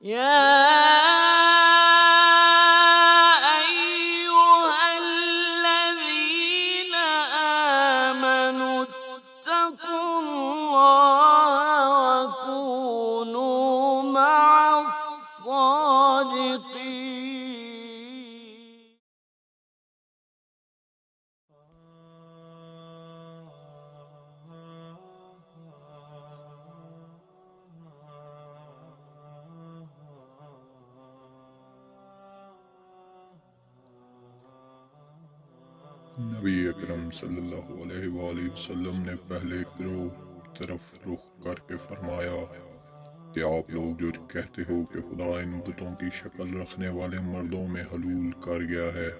يا أيها الذين آمنوا اتقوا الله وكونوا مع الصادقين. نبی اکرم صلی اللہ علیہ وآلہ وسلم نے پہلے گروہ کی طرف رخ کر کے فرمایا کہ آپ لوگ جو کہتے ہو کہ خدا ان بتوں کی شکل رکھنے والے مردوں میں حلول کر گیا ہے،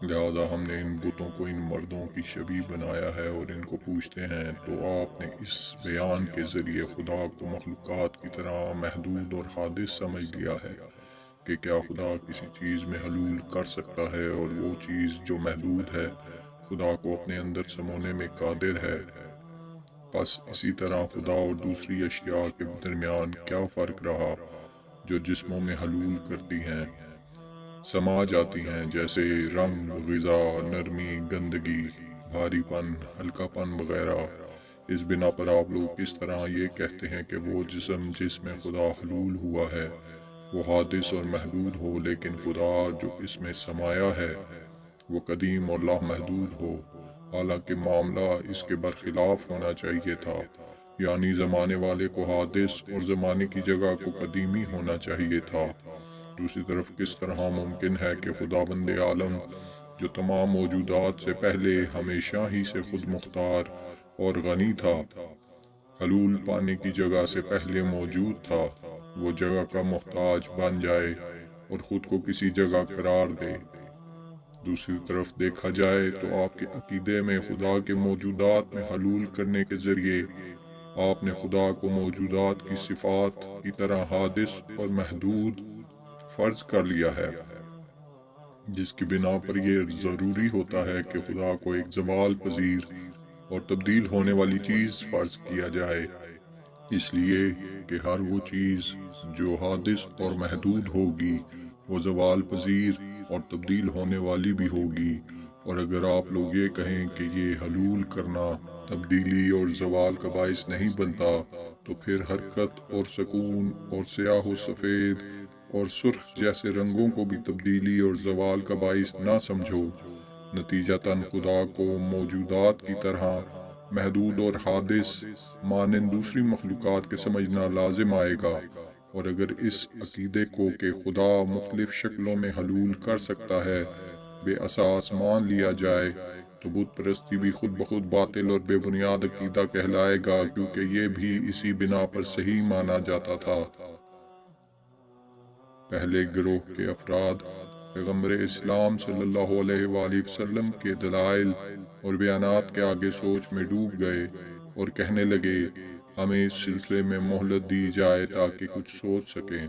لہذا ہم نے ان بتوں کو ان مردوں کی شبیہ بنایا ہے اور ان کو پوجتے ہیں، تو آپ نے اس بیان کے ذریعے خدا کو مخلوقات کی طرح محدود اور حادث سمجھ لیا ہے کہ کیا خدا کسی چیز میں حلول کر سکتا ہے، اور وہ چیز جو محدود ہے خدا کو اپنے اندر سمونے میں قادر ہے۔ بس اسی طرح خدا اور دوسری اشیاء کے درمیان کیا فرق رہا جو جسموں میں حلول کرتی ہیں، سما جاتی ہیں، جیسے رنگ، غذا، نرمی، گندگی، بھاری پن، ہلکا پن وغیرہ۔ اس بنا پر آپ لوگ کس طرح یہ کہتے ہیں کہ وہ جسم جس میں خدا حلول ہوا ہے وہ حادث اور محدود ہو، لیکن خدا جو اس میں سمایا ہے وہ قدیم اور لامحدود ہو، حالانکہ معاملہ اس کے برخلاف ہونا چاہیے تھا، یعنی زمانے والے کو حادث اور زمانے کی جگہ کو قدیمی ہونا چاہیے تھا۔ دوسری طرف کس طرح ممکن ہے کہ خداوند عالم جو تمام موجودات سے پہلے ہمیشہ ہی سے خود مختار اور غنی تھا، حلول پانے کی جگہ سے پہلے موجود تھا، وہ جگہ کا محتاج بن جائے اور خود کو کسی جگہ قرار دے۔ دوسری طرف دیکھا جائے تو آپ کے عقیدے میں خدا کے موجودات میں حلول کرنے کے ذریعے آپ نے خدا کو موجودات کی صفات کی طرح حادث اور محدود فرض کر لیا ہے، جس کی بنا پر یہ ضروری ہوتا ہے کہ خدا کو ایک زوال پذیر اور تبدیل ہونے والی چیز فرض کیا جائے، اس لیے کہ ہر وہ چیز جو حادث اور محدود ہوگی وہ زوال پذیر اور تبدیل ہونے والی بھی ہوگی۔ اور اگر آپ لوگ یہ کہیں کہ یہ حلول کرنا تبدیلی اور زوال کا باعث نہیں بنتا، تو پھر حرکت اور سکون اور سیاہ و سفید اور سرخ جیسے رنگوں کو بھی تبدیلی اور زوال کا باعث نہ سمجھو۔ نتیجتاً خدا کو موجودات کی طرح محدود اور حادث مانند دوسری مخلوقات کے سمجھنا لازم آئے گا، اور اگر اس عقیدے کو کہ خدا مختلف شکلوں میں حلول کر سکتا ہے بے اساس مان لیا جائے تو بت پرستی بھی خود بخود باطل اور بے بنیاد عقیدہ کہلائے گا، کیونکہ یہ بھی اسی بنا پر صحیح مانا جاتا تھا۔ پہلے گروہ کے افراد پیغمبر اسلام صلی اللہ علیہ وآلہ وسلم کے دلائل اور بیانات کے آگے سوچ میں ڈوب گئے اور کہنے لگے ہمیں اس سلسلے میں مہلت دی جائے تاکہ کچھ سوچ سکیں۔